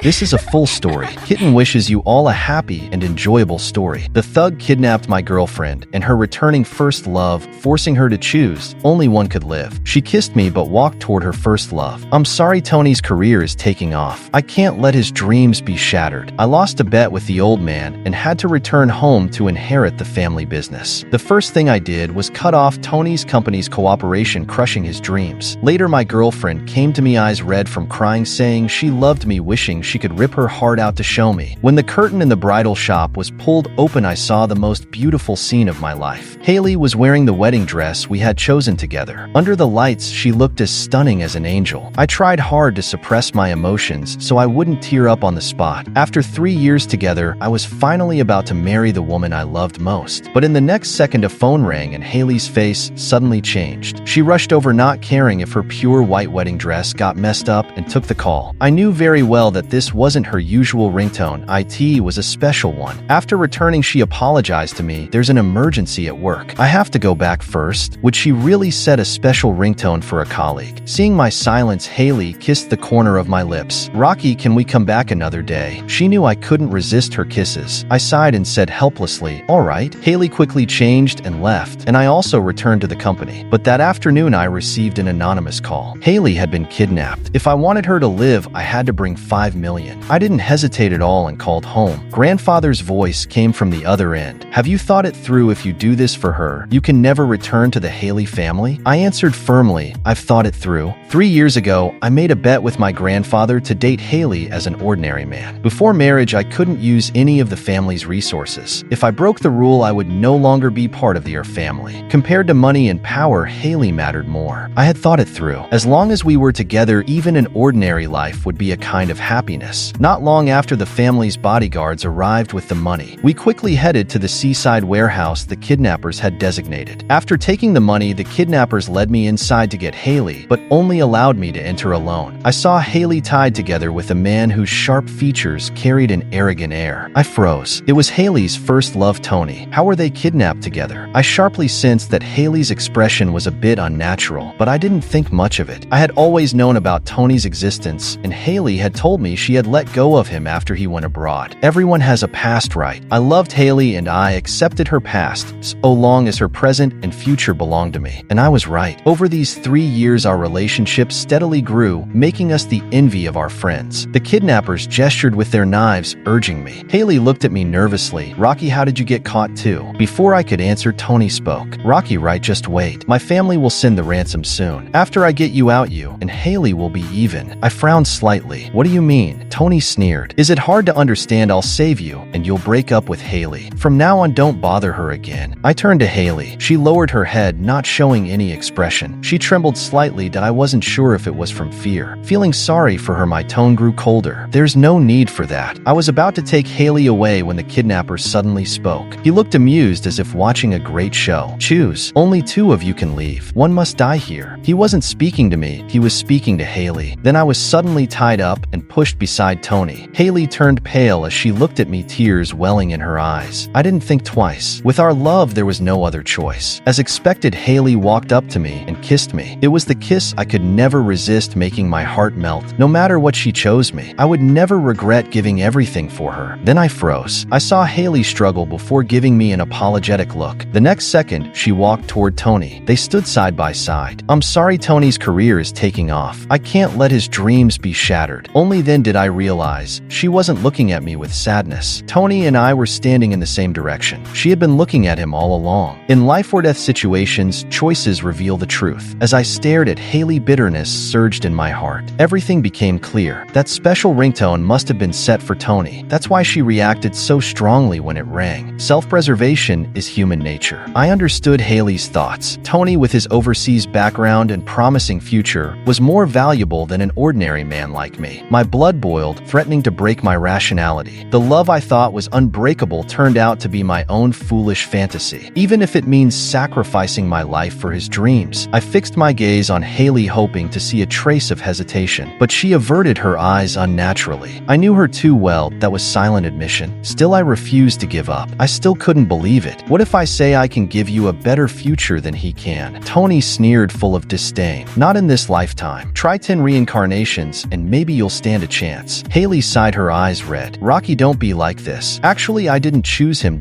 This is a full story. Kitten wishes you all a happy and enjoyable story. The thug kidnapped my girlfriend and her returning first love, forcing her to choose. Only one could live. She kissed me but walked toward her first love. I'm sorry Tony's career is taking off. I can't let his dreams be shattered. I lost a bet with the old man and had to return home to inherit the family business. The first thing I did was cut off Tony's company's cooperation, crushing his dreams. Later my girlfriend came to me eyes red from crying, saying she loved me, wishing she could rip her heart out to show me. When the curtain in the bridal shop was pulled open, I saw the most beautiful scene of my life. Hailey was wearing the wedding dress we had chosen together. Under the lights, she looked as stunning as an angel. I tried hard to suppress my emotions so I wouldn't tear up on the spot. After 3 years together, I was finally about to marry the woman I loved most. But in the next second, a phone rang and Hailey's face suddenly changed. She rushed over, not caring if her pure white wedding dress got messed up, and took the call. I knew very well that this wasn't her usual ringtone. It was a special one. After returning, she apologized to me. There's an emergency at work. I have to go back first. Would she really set a special ringtone for a colleague? Seeing my silence, Hailey kissed the corner of my lips. Rocky, can we come back another day? She knew I couldn't resist her kisses. I sighed and said helplessly, all right. Hailey quickly changed and left, and I also returned to the company. But that afternoon, I received an anonymous call. Hailey had been kidnapped. If I wanted her to live, I had to bring $5 million. I didn't hesitate at all and called home. Grandfather's voice came from the other end. Have you thought it through? If you do this for her, you can never return to the Hailey family? I answered firmly, I've thought it through. 3 years ago, I made a bet with my grandfather to date Hailey as an ordinary man. Before marriage, I couldn't use any of the family's resources. If I broke the rule, I would no longer be part of their family. Compared to money and power, Hailey mattered more. I had thought it through. As long as we were together, even an ordinary life would be a kind of happiness. Not long after the family's bodyguards arrived with the money, we quickly headed to the seaside warehouse the kidnappers had designated. After taking the money, the kidnappers led me inside to get Hailey, but only allowed me to enter alone. I saw Hailey tied together with a man whose sharp features carried an arrogant air. I froze. It was Hailey's first love, Tony. How were they kidnapped together? I sharply sensed that Hailey's expression was a bit unnatural, but I didn't think much of it. I had always known about Tony's existence, and Hailey had told me she had let go of him after he went abroad. Everyone has a past, right? I loved Hailey and I accepted her past, so long as her present and future belonged to me. And I was right. Over these 3 years, our relationship steadily grew, making us the envy of our friends. The kidnappers gestured with their knives, urging me. Hailey looked at me nervously. Rocky, how did you get caught too? Before I could answer, Tony spoke. Rocky, right, just wait. My family will send the ransom soon. After I get you out, you and Hailey will be even. I frowned slightly. What do you mean? Tony sneered. Is it hard to understand? I'll save you and you'll break up with Hailey. From now on, don't bother her again. I turned to Hailey. She lowered her head, not showing any expression. She trembled slightly that I wasn't sure if it was from fear. Feeling sorry for her, my tone grew colder. There's no need for that. I was about to take Hailey away when the kidnapper suddenly spoke. He looked amused, as if watching a great show. Choose. Only 2 of you can leave. One must die here. He wasn't speaking to me. He was speaking to Hailey. Then I was suddenly tied up and pushed beside Tony. Hailey turned pale as she looked at me, tears welling in her eyes. I didn't think twice. With our love, there was no other choice. As expected, Hailey walked up to me and kissed me. It was the kiss I could never resist, making my heart melt. No matter what she chose me, I would never regret giving everything for her. Then I froze. I saw Hailey struggle before giving me an apologetic look. The next second, she walked toward Tony. They stood side by side. I'm sorry Tony's career is taking off. I can't let his dreams be shattered. Only then did I realize she wasn't looking at me with sadness. Tony and I were standing in the same direction. She had been looking at him all along. In life or death situations, choices reveal the truth. As I stared at Hailey, bitterness surged in my heart. Everything became clear. That special ringtone must have been set for Tony. That's why she reacted so strongly when it rang. Self-preservation is human nature. I understood Hailey's thoughts. Tony, with his overseas background and promising future, was more valuable than an ordinary man like me. My blood boiled, threatening to break my rationality. The love I thought was unbreakable turned out to be my own foolish fantasy. Even if it means sacrificing my life for his dreams. I fixed my gaze on Hailey, hoping to see a trace of hesitation, but she averted her eyes unnaturally. I knew her too well. That was silent admission. Still, I refused to give up. I still couldn't believe it. What if I say I can give you a better future than he can? Tony sneered, full of disdain. Not in this lifetime. Try 10 reincarnations and maybe you'll stand a chance. chance. Hailey sighed, her eyes red. Rocky, don't be like this. Actually, I didn't choose him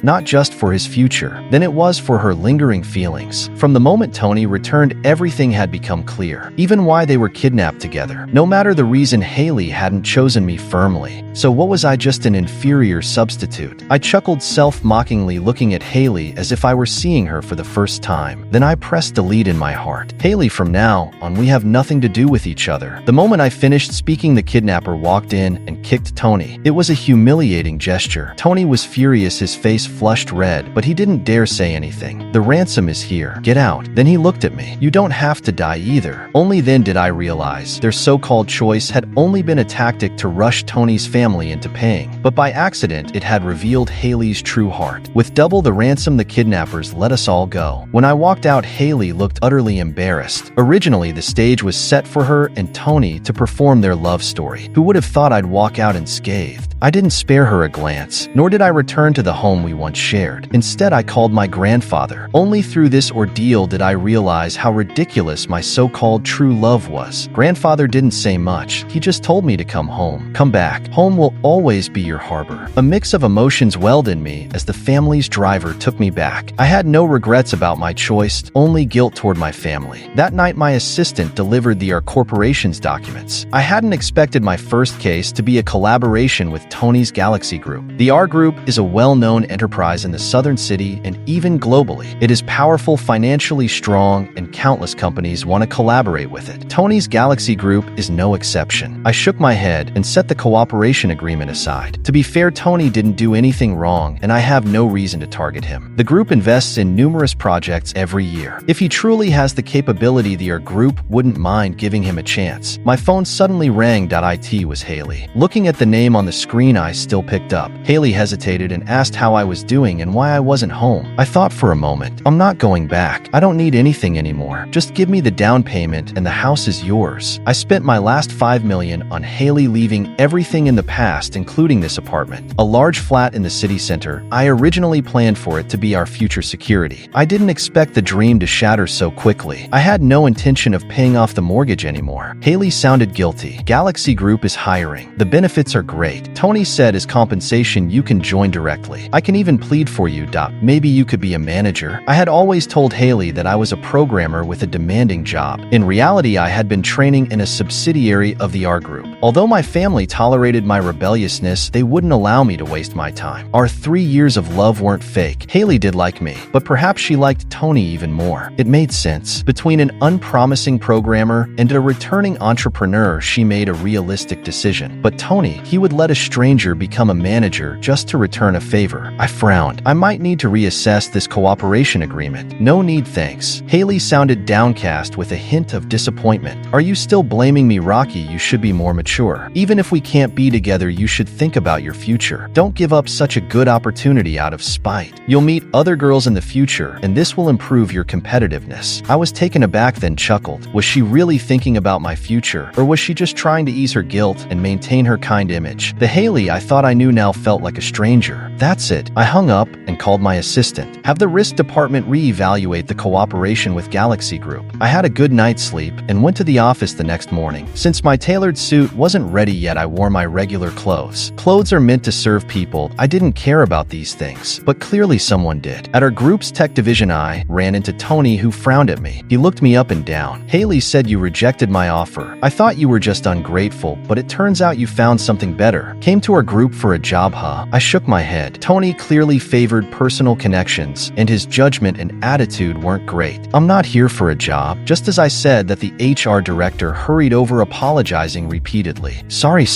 not just for his future. Then it was for her lingering feelings. From the moment Tony returned, everything had become clear. Even why they were kidnapped together. No matter the reason, Hailey hadn't chosen me firmly. So what was I, just an inferior substitute? I chuckled self-mockingly, looking at Hailey as if I were seeing her for the first time. Then I pressed delete in my heart. Hailey, from now on, we have nothing to do with each other. The moment I finished speaking, the kidnapper walked in and kicked Tony. It was a humiliating gesture. Tony was furious, his face flushed red, but he didn't dare say anything. The ransom is here. Get out. Then he looked at me. You don't have to die either. Only then did I realize their so-called choice had only been a tactic to rush Tony's family into paying. But by accident, it had revealed Hailey's true heart. With double the ransom, the kidnappers let us all go. When I walked out, Hailey looked utterly embarrassed. Originally, the stage was set for her and Tony to perform their love story. Who would have thought I'd walk out unscathed? I didn't spare her a glance, nor did I return to the home we once shared. Instead, I called my grandfather. Only through this ordeal did I realize how ridiculous my so-called true love was. Grandfather didn't say much. He just told me to come home. Come back. Home will always be your harbor. A mix of emotions welled in me as the family's driver took me back. I had no regrets about my choice, only guilt toward my family. That night, my assistant delivered the R Corporation's documents. I hadn't expected my first case to be a collaboration with Tony's Galaxy Group. The R Group is a well-known enterprise in the southern city and even globally. It is powerful, financially strong, and countless companies want to collaborate with it. Tony's Galaxy Group is no exception. I shook my head and set the cooperation agreement aside. To be fair, Tony didn't do anything wrong, and I have no reason to target him. The group invests in numerous projects every year. If he truly has the capability, the R Group wouldn't mind giving him a chance. My phone suddenly rang. It was Hailey. Looking at the name on the screen, I still picked up. Hailey hesitated and asked how I was doing and why I wasn't home. I thought for a moment. I'm not going back. I don't need anything anymore. Just give me the down payment and the house is yours. I spent my last $5 million on Hailey, leaving everything in the past, including this apartment. A large flat in the city center. I originally planned for it to be our future security. I didn't expect the dream to shatter so quickly. I had no intention of paying off the mortgage anymore. Hailey sounded guilty. Galaxy Group is hiring. The benefits are great. Tony said as compensation you can join directly. I can even plead for you. Maybe you could be a manager. I had always told Hailey that I was a programmer with a demanding job. In reality, I had been training in a subsidiary of the R Group. Although my family tolerated my rebelliousness, they wouldn't allow me to waste my time. Our 3 years of love weren't fake. Hailey did like me, but perhaps she liked Tony even more. It made sense. Between an unpromising programmer and a returning entrepreneur, she made a realistic decision. But Tony, he would let a stranger become a manager just to return a favor. I frowned. I might need to reassess this cooperation agreement. No need, thanks. Hailey sounded downcast with a hint of disappointment. Are you still blaming me, Rocky? You should be more mature. Even if we can't be together, you should think about your future. Don't give up such a good opportunity out of spite. You'll meet other girls in the future, and this will improve your competitiveness. I was taken aback, then chuckled. Was she really thinking about my future, or was she just trying to ease her guilt and maintain her kind image? The Hailey I thought I knew now felt like a stranger. That's it. I hung up and called my assistant. Have the risk department reevaluate the cooperation with Galaxy Group. I had a good night's sleep and went to the office the next morning. Since my tailored suit wasn't ready yet, I wore my regular clothes. Clothes are meant to serve people. I didn't care about these things, but clearly someone did. At our group's tech division, I ran into Tony, who frowned at me. He looked me up and down. Hailey said you rejected my offer. I thought you were just ungrateful, but it turns out you found something better. Came to our group for a job, huh? I shook my head. Tony clearly favored personal connections, and his judgment and attitude weren't great. I'm not here for a job. Just as I said that, the HR director hurried over, apologizing repeatedly. Sorry,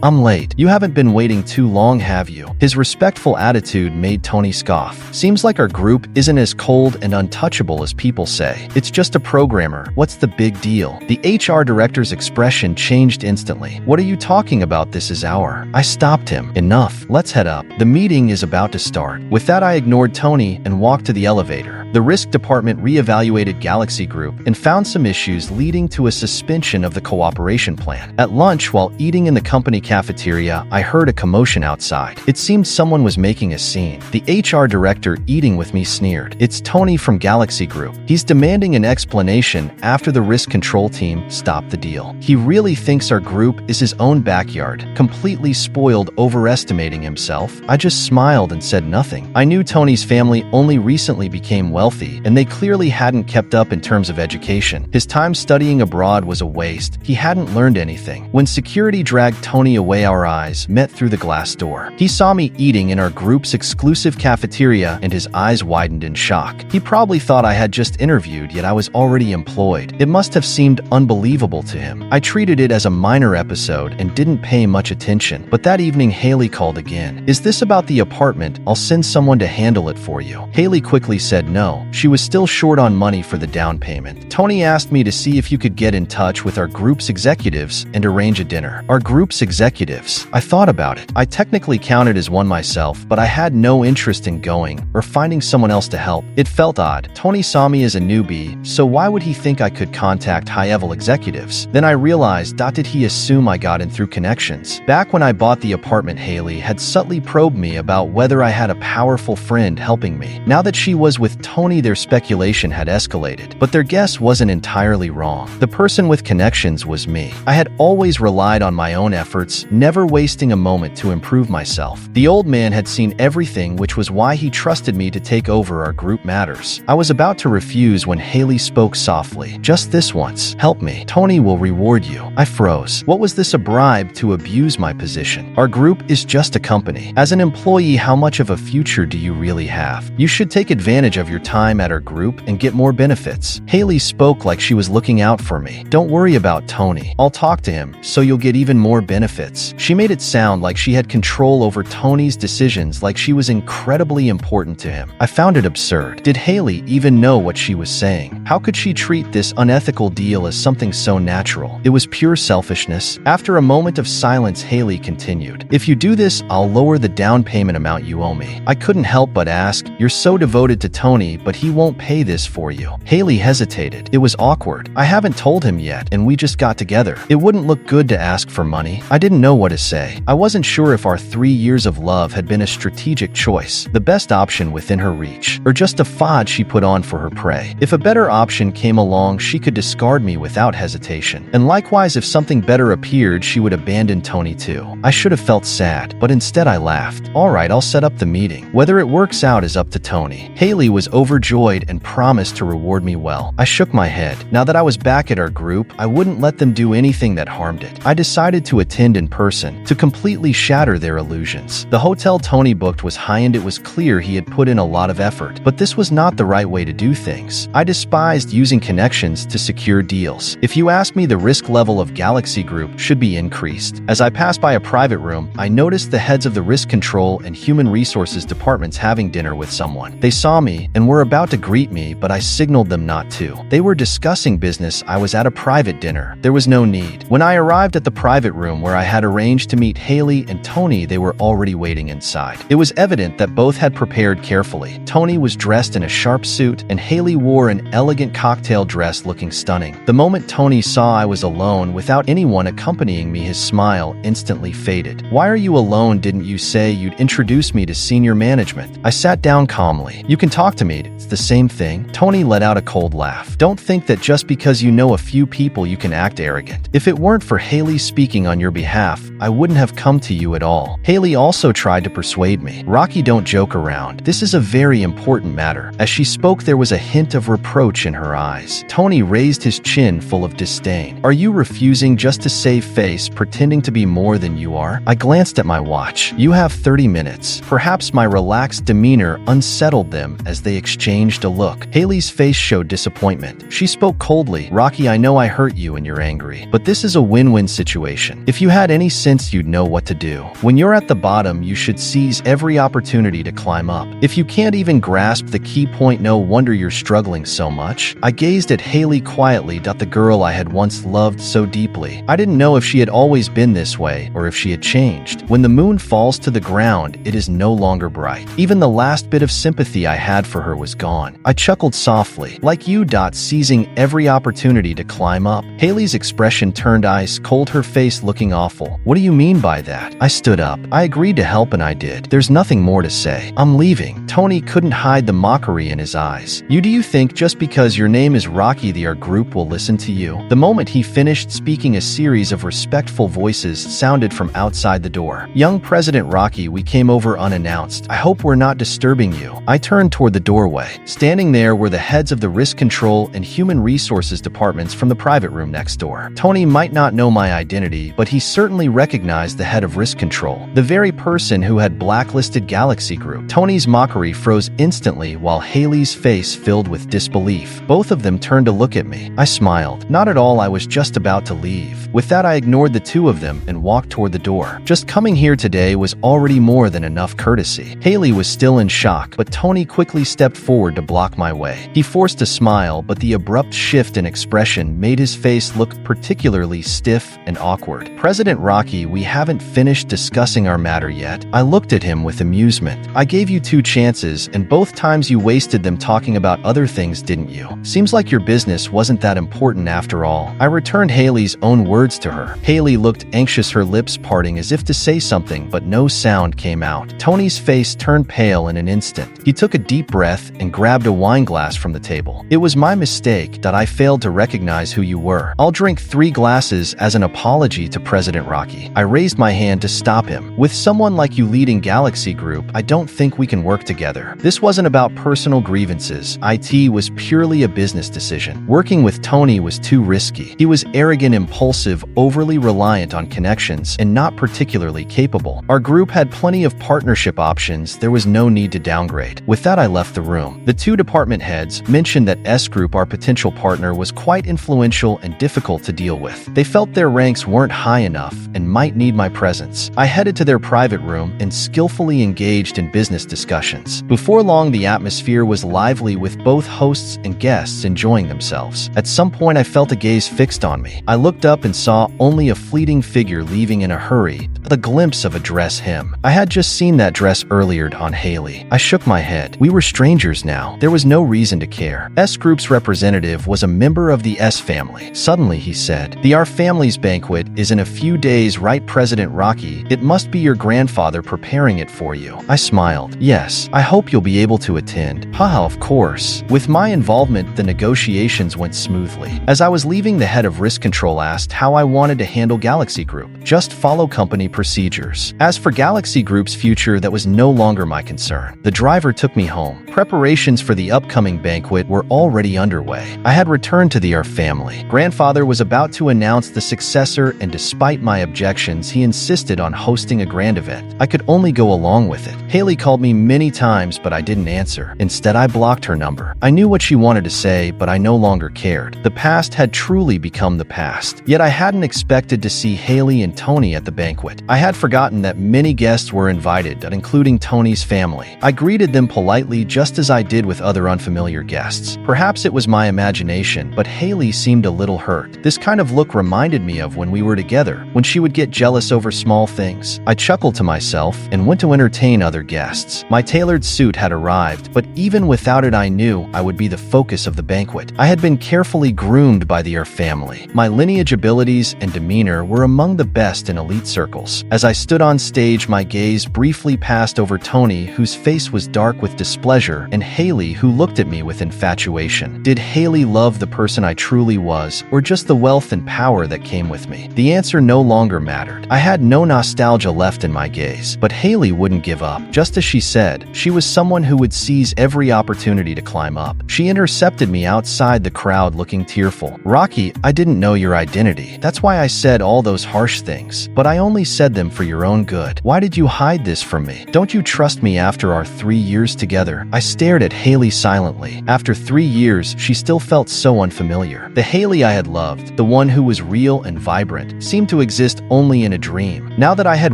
I'm late. You haven't been waiting too long, have you? His respectful attitude made Tony scoff. Seems like our group isn't as cold and untouchable as people say. It's just a programmer. What's the big deal? The HR director's expression changed instantly. What are you talking about? This is our... I stopped him. Enough. Let's head up. The meeting is about to start. With that, I ignored Tony and walked to the elevator. The risk department re-evaluated Galaxy Group and found some issues leading to a suspension of the cooperation plan. At lunch, while eating in the company cafeteria, I heard a commotion outside. It seemed someone was making a scene. The HR director eating with me sneered. "It's Tony from Galaxy Group. He's demanding an explanation after the risk control team stopped the deal. He really thinks our group is his own backyard, completely spoiled, overestimating himself." I just smiled and said nothing. I knew Tony's family only recently became wealthy, and they clearly hadn't kept up in terms of education. His time studying abroad was a waste. He hadn't learned anything. When security dragged Tony away, our eyes met through the glass door. He saw me eating in our group's exclusive cafeteria, and his eyes widened in shock. He probably thought I had just interviewed, yet I was already employed. It must have seemed unbelievable to him. I treated it as a minor episode and didn't pay much attention. But that evening, Hailey called again. "Is this about the apartment? I'll send someone to handle it for you." Hailey quickly said no. She was still short on money for the down payment. "Tony asked me to see if you could get in touch with our group's executives and arrange a dinner." Our group's executives? I thought about it. I technically counted as one myself, but I had no interest in going or finding someone else to help. It felt odd. Tony saw me as a newbie, so why would he think I could contact high-level executives? Then I realized, did he assume I got in through connections? Back when I bought the apartment, Hailey had subtly probed me about whether I had a powerful friend helping me. Now that she was with Tony, their speculation had escalated. But their guess wasn't entirely wrong. The person with connections was me. I had always relied on my own efforts, never wasting a moment to improve myself. The old man had seen everything, which was why he trusted me to take over our group matters. I was about to refuse when Hailey spoke softly. "Just this once. Help me. Tony will reward you." I froze. What was this, a bribe to abuse my position? Our group is just a company. As an employee, how much of a future do you really have? You should take advantage of your time at our group and get more benefits. Hailey spoke like she was looking out for me. "Don't worry about Tony. I'll talk to him, so you'll get even more benefits." She made it sound like she had control over Tony's decisions, like she was incredibly important to him. I found it absurd. Did Hailey even know what she was saying? How could she treat this unethical deal as something so natural? It was pure selfishness. After a moment of silence, Hailey continued, "If you do this, I'll lower the down payment amount you owe me." I couldn't help but ask, "You're so devoted to Tony, but he won't pay this for you." Hailey hesitated. It was awkward. I haven't told him yet, and we just got together. It wouldn't look good to ask for money. I didn't know what to say. I wasn't sure if our 3 years of love had been a strategic choice, the best option within her reach, or just a facade she put on for her prey. If a better option came along, she could discard me without hesitation. And likewise, if something better appeared, she would abandon Tony too. I should have felt sad, but instead I laughed. "All right, I'll set up the meeting. Whether it works out is up to Tony." Hailey was overjoyed and promised to reward me well. I shook my head. Now that I was back at our group, I wouldn't let them do anything that harmed it. I decided to attend in person, to completely shatter their illusions. The hotel Tony booked was high-end. It was clear he had put in a lot of effort, but this was not the right way to do things. I despised using connections to secure deals. If you ask me, the risk level of Galaxy Group should be increased. As I passed by a private room, I noticed the heads of the risk control and human resources departments having dinner with someone. They saw me and were about to greet me, but I signaled them not to. They were discussing business. I was at a private dinner. There was no need. When I arrived at the private room where I had arranged to meet Hailey and Tony, they were already waiting inside. It was evident that both had prepared carefully. Tony was dressed in a sharp suit, and Hailey wore an elegant cocktail dress, looking stunning. The moment Tony saw I was alone without anyone accompanying me, his smile instantly faded. "Why are you alone? Didn't you say you'd introduce me to senior management?" I sat down calmly. "You can talk to me. It's the same thing." Tony let out a cold laugh. "Don't think that just because you know a few people you can act arrogant. If it weren't for Hailey speaking on your behalf, I wouldn't have come to you at all." Hailey also tried to persuade me. "Rocky, don't joke around. This is a very important matter." As she spoke, there was a hint of reproach in her eyes. Tony raised his chin, full of disdain. "Are you refusing just to save face, pretending to be more than you are?" I glanced at my watch. "You have 30 minutes. Perhaps my relaxed demeanor unsettled them as they exchanged a look. Hailey's face showed disappointment. She spoke coldly. "Rocky, I know I hurt you and you're angry, but this is a win-win situation. If you had any sense, you'd know what to do. When you're at the bottom, you should seize every opportunity to climb up. If you can't even grasp the key point, no wonder you're struggling so much." I gazed at Hailey quietly, the girl I had once loved so deeply. I didn't know if she had always been this way or if she had changed. When the moon falls to the ground, it is no longer bright. Even the last bit of sympathy I had for her was was gone. I chuckled softly, like you, seizing every opportunity to climb up. Hailey's expression turned ice cold, her face looking awful. What do you mean by that? I stood up. I agreed to help and I did. There's nothing more to say. I'm leaving. Tony couldn't hide the mockery in his eyes. Do you think just because your name is Rocky our group will listen to you? The moment he finished speaking, a series of respectful voices sounded from outside the door. Young President Rocky, we came over unannounced. I hope we're not disturbing you. I turned toward the doorway. Standing there were the heads of the risk control and human resources departments from the private room next door. Tony might not know my identity, but he certainly recognized the head of risk control, the very person who had blacklisted Galaxy Group. Tony's mockery froze instantly while Hailey's face filled with disbelief. Both of them turned to look at me. I smiled. Not at all, I was just about to leave. With that, I ignored the two of them and walked toward the door. Just coming here today was already more than enough courtesy. Hailey was still in shock, but Tony quickly stepped forward to block my way. He forced a smile, but the abrupt shift in expression made his face look particularly stiff and awkward. President Rocky, we haven't finished discussing our matter yet. I looked at him with amusement. I gave you 2 chances, and both times you wasted them talking about other things, didn't you? Seems like your business wasn't that important after all. I returned Hailey's own words to her. Hailey looked anxious, her lips parting as if to say something, but no sound came out. Tony's face turned pale in an instant. He took a deep breath and grabbed a wine glass from the table. It was my mistake that I failed to recognize who you were. I'll drink 3 glasses as an apology to President Rocky. I raised my hand to stop him. With someone like you leading Galaxy Group, I don't think we can work together. This wasn't about personal grievances. IT was purely a business decision. Working with Tony was too risky. He was arrogant, impulsive, overly reliant on connections, and not particularly capable. Our group had plenty of partnership options. There was no need to downgrade. With that, I left the room. The 2 department heads mentioned that S Group, our potential partner, was quite influential and difficult to deal with. They felt their ranks weren't high enough and might need my presence. I headed to their private room and skillfully engaged in business discussions. Before long, the atmosphere was lively, with both hosts and guests enjoying themselves. At some point, I felt a gaze fixed on me. I looked up and saw only a fleeting figure leaving in a hurry, the glimpse of a dress hem. I had just seen that dress earlier on Hailey. I shook my head. We were strangers now. There was no reason to care. S Group's representative was a member of the S family. Suddenly, he said, our family's banquet is in a few days, right, President Rocky? It must be your grandfather preparing it for you. I smiled. Yes, I hope you'll be able to attend. Haha, of course. With my involvement, the negotiations went smoothly. As I was leaving, the head of risk control asked how I wanted to handle Galaxy Group. Just follow company procedures. As for Galaxy Group's future, that was no longer my concern. The driver took me home. Preparations for the upcoming banquet were already underway. I had returned to the family. Grandfather was about to announce the successor, and despite my objections, he insisted on hosting a grand event. I could only go along with it. Hailey called me many times, but I didn't answer. Instead, I blocked her number. I knew what she wanted to say, but I no longer cared. The past had truly become the past. Yet I hadn't expected to see Hailey and Tony at the banquet. I had forgotten that many guests were invited, including Tony's family. I greeted them politely, just as I did with other unfamiliar guests. Perhaps it was my imagination, but Hailey seemed a little hurt. This kind of look reminded me of when we were together, when she would get jealous over small things. I chuckled to myself and went to entertain other guests. My tailored suit had arrived, but even without it, I knew I would be the focus of the banquet. I had been carefully groomed by the family. My lineage, abilities, and demeanor were among the best in elite circles. As I stood on stage, my gaze briefly passed over Tony, whose face was dark with displeasure, and Hailey, who looked at me with infatuation. Did Hailey love the person I truly was, or just the wealth and power that came with me? The answer no longer mattered. I had no nostalgia left in my gaze, but Hailey wouldn't give up. Just as she said, she was someone who would seize every opportunity to climb up. She intercepted me outside the crowd, looking tearful. Rocky, I didn't know your identity. That's why I said all those harsh things, but I only said them for your own good. Why did you hide this from me? Don't you trust me after our 3 years together? I stared at Hailey silently. After 3 years, she still felt so unfamiliar. The Hailey I had loved, the one who was real and vibrant, seemed to exist only in a dream. Now that I had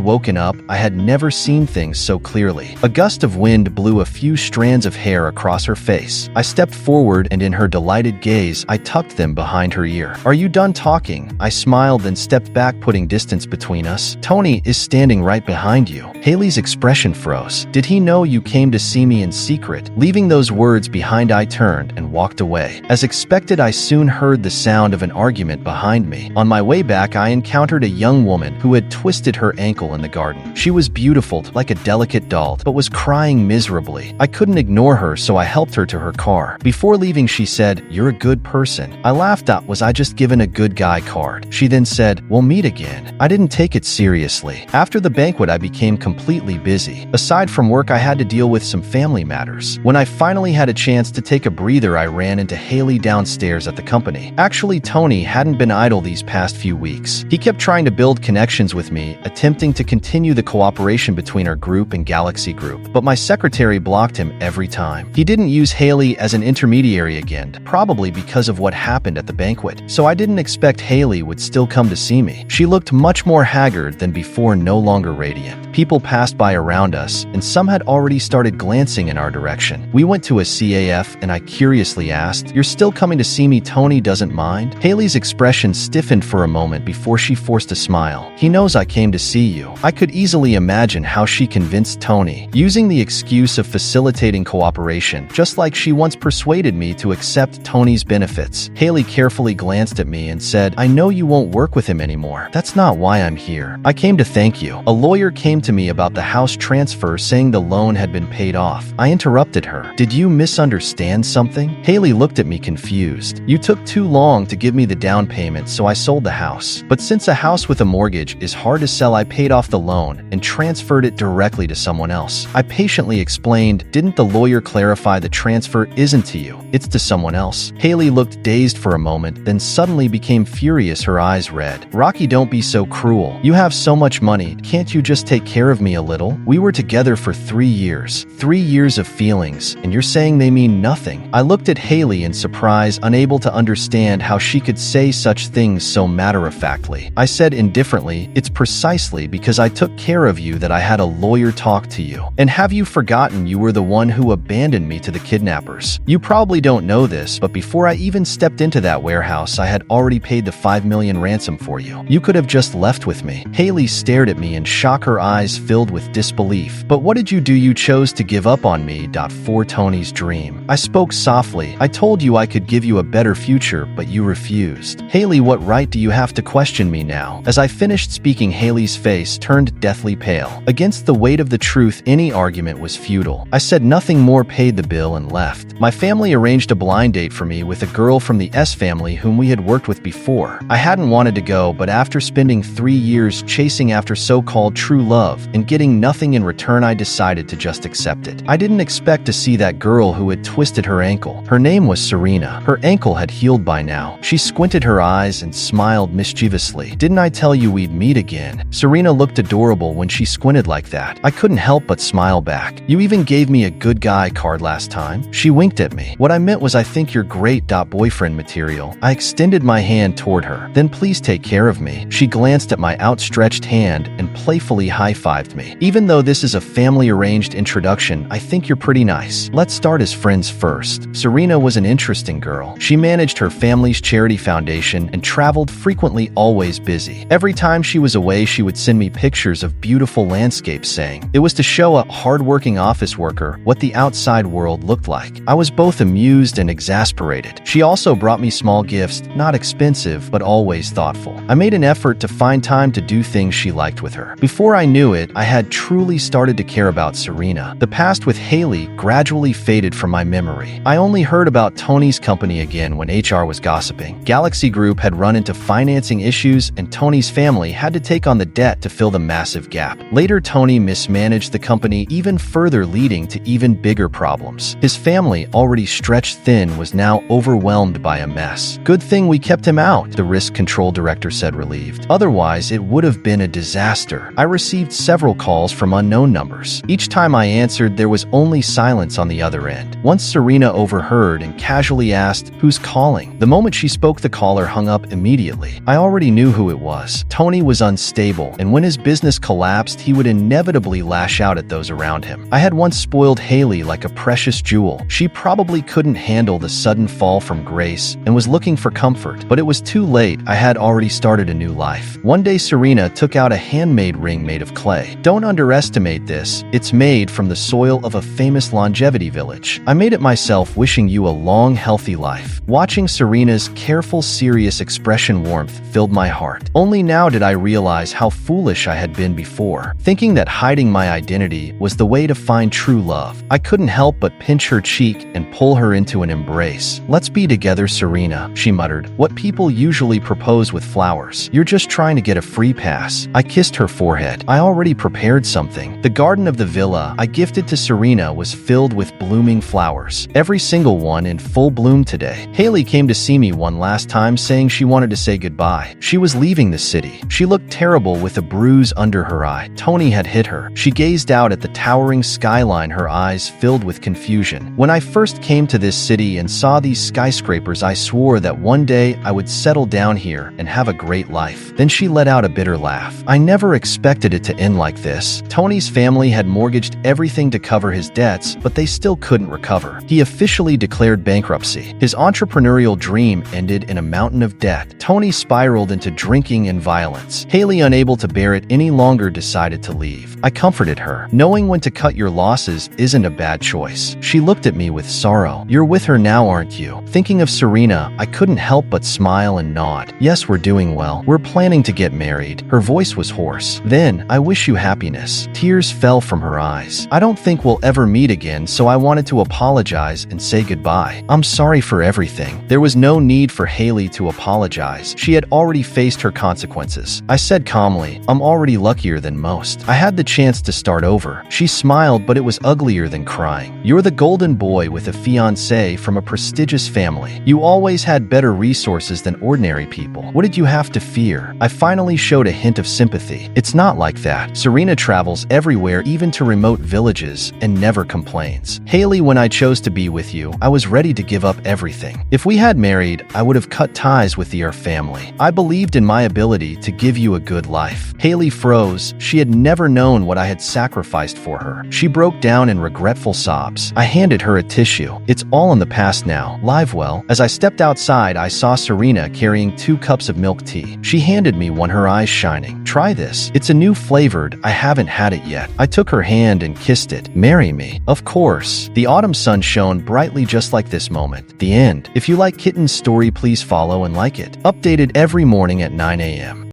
woken up, I had never seen things so clearly. A gust of wind blew a few strands of hair across her face. I stepped forward, and in her delighted gaze, I tucked them behind her ear. Are you done talking? I smiled, then stepped back, putting distance between us. Tony is standing right behind you. Hailey's expression froze. Did he know you came to see me in secret? Leaving those words behind, I turned and walked away. As expected, I soon heard the sound of an argument behind me. On my way back, I encountered a young woman who had twisted her ankle in the garden. She was beautiful, like a delicate doll, but was crying miserably. I couldn't ignore her, so I helped her to her car. Before leaving, she said, "You're a good person." I laughed. Was I just given a good guy card? She then said, "We'll meet again." I didn't take it seriously. After the banquet, I became completely busy. Aside from work, I had to deal with some family matters. When I finally had a chance to take a breather, I ran into Hailey downstairs at the company. Actually, Tony hadn't been idle these past few weeks. He kept trying to build connections with me, attempting to continue the cooperation between our group and Galaxy Group, but my secretary blocked him every time. He didn't use Hailey as an intermediary again, probably because of what happened at the banquet, so I didn't expect Hailey would still come to see me. She looked much more haggard than before, no longer radiant. People passed by around us, and some had already started glancing in our direction. We went to a CAF, and I curiously asked, "You're still coming to see me? Tony doesn't mind?" Hailey's expression stiffened for a moment before she forced a smile. "He knows I came to see you." I could easily imagine how she convinced Tony, using the excuse of facilitating cooperation, just like she once persuaded me to accept Tony's benefits. Hailey carefully glanced at me and said, "I know you won't work with him anymore. That's not why I'm here. I came to thank you." A lawyer came to me about the house transfer, saying the loan had been paid off. I interrupted her. "Did you misunderstand something?" Hailey looked at me confused. "You took too long to give me the down payment, so I sold the house. But since a house with a mortgage is hard to sell, I paid off the loan and transferred it directly to someone else." I patiently explained, "Didn't the lawyer clarify the transfer isn't to you? It's to someone else?" Hailey looked dazed for a moment, then suddenly became furious, her eyes red. "Rocky, don't be so cruel. You have so much money. Can't you just take care of me a little? We were together for 3 years. 3 years of feelings, and you're saying they mean nothing?" I looked at Hailey in surprise, unable to understand how she could say such things so matter-of-factly. I said indifferently, "It's precisely because I took care of you that I had a lawyer talk to you. And have you forgotten you were the one who abandoned me to the kidnappers? You probably don't know this, but before I even stepped into that warehouse, I had already paid the $5 million ransom for you. You could have just left with me." Hailey stared at me in shock, her eyes filled with disbelief. "But what did you do? You chose to give up on me. For Tony's dream." I spoke softly. "I told you I could give you a better future, but you refused." "Hailey, what right do you have to question me now?" As I finished speaking, Hailey's face turned deathly pale. Against the weight of the truth, any argument was futile. I said nothing more, paid the bill, and left. My family arranged a blind date for me with a girl from the S family whom we had worked with before. I hadn't wanted to go, but after spending 3 years chasing after so-called true love and getting nothing in return, I decided to just accept it. I didn't expect to see that girl who had twisted her ankle. Her name was Serena. Her ankle had healed by now. She squinted her eyes and smiled mischievously. "Didn't I tell you we'd meet again?" Serena looked adorable when she squinted like that. I couldn't help but smile back. "You even gave me a good guy card last time." She winked at me. "What I meant was I think you're great. Boyfriend material." I extended my hand toward her. "Then please take care of me." She glanced at my outstretched hand and playfully high-fived me. "Even though this is a family-arranged introduction, I think you're pretty nice. Let's start as friends first." Serena was an interesting girl. She managed her family's charity foundation and traveled frequently, always busy. Every time she was away, she would send me pictures of beautiful landscapes, saying it was to show a hard-working office worker what the outside world looked like. I was both amused and exasperated. She also brought me small gifts, not expensive, but always thoughtful. I made an effort to find time to do things she liked with her. Before I knew it, I had truly started to care about Serena. The past with Hailey gradually faded from my memory. I only heard about Tony's company again when HR was gossiping. Galaxy Group had run into financing issues, and Tony's family had to take on the debt to fill the massive gap. Later, Tony mismanaged the company even further, leading to even bigger problems. His family, already stretched thin, was now overwhelmed by a mess. "Good thing we kept him out," the risk control director said, relieved. "Otherwise, it would have been a disaster." I received several calls from unknown numbers. Each time I answered, there was only silence on the other end. Once Serena overheard and casually asked, "Who's calling?" The moment she spoke, the caller hung up immediately. I already knew who it was. Tony was unstable, and when his business collapsed, he would inevitably lash out at those around him. I had once spoiled Hailey like a precious jewel. She probably couldn't handle the sudden fall from grace and was looking for comfort, but it was too late. I had already started a new life. One day, Serena took out a handmade ring made of clay. clay. Don't underestimate this. It's made from the soil of a famous longevity village. I made it myself, wishing you a long, healthy life. Watching Serena's careful, serious expression warmth filled my heart. Only now did I realize how foolish I had been before, thinking that hiding my identity was the way to find true love. I couldn't help but pinch her cheek and pull her into an embrace. "Let's be together, Serena," she muttered. "What people usually propose with flowers. You're just trying to get a free pass." I kissed her forehead. I already prepared something. The garden of the villa I gifted to Serena was filled with blooming flowers, every single one in full bloom today. Hailey came to see me one last time, saying she wanted to say goodbye. She was leaving the city. She looked terrible with a bruise under her eye. Tony had hit her. She gazed out at the towering skyline, her eyes filled with confusion. When I first came to this city and saw these skyscrapers, I swore that one day I would settle down here and have a great life. Then she let out a bitter laugh. I never expected it to end like this. Tony's family had mortgaged everything to cover his debts, but they still couldn't recover. He officially declared bankruptcy. His entrepreneurial dream ended in a mountain of debt. Tony spiraled into drinking and violence. Hailey, unable to bear it any longer, decided to leave. I comforted her. Knowing when to cut your losses isn't a bad choice. She looked at me with sorrow. "You're with her now, aren't you?" Thinking of Serena, I couldn't help but smile and nod. "Yes, we're doing well. We're planning to get married." Her voice was hoarse. "Then, I wish you happiness." Tears fell from her eyes. "I don't think we'll ever meet again, so I wanted to apologize and say goodbye. I'm sorry for everything." There was no need for Hailey to apologize. She had already faced her consequences. I said calmly, "I'm already luckier than most. I had the chance to start over." She smiled, but it was uglier than crying. "You're the golden boy with a fiancé from a prestigious family. You always had better resources than ordinary people. What did you have to fear?" I finally showed a hint of sympathy. "It's not like that. Serena travels everywhere, even to remote villages, and never complains. Hailey, when I chose to be with you, I was ready to give up everything. If we had married, I would have cut ties with your family. I believed in my ability to give you a good life." Hailey froze. She had never known what I had sacrificed for her. She broke down in regretful sobs. I handed her a tissue. "It's all in the past now. Live well." As I stepped outside, I saw Serena carrying 2 cups of milk tea. She handed me one, her eyes shining. "Try this. It's a new flavored. I haven't had it yet." I took her hand and kissed it. "Marry me." Of course. The autumn sun shone brightly just like this moment. The end. If you like Kitten's story, please follow and like it. Updated every morning at 9 a.m.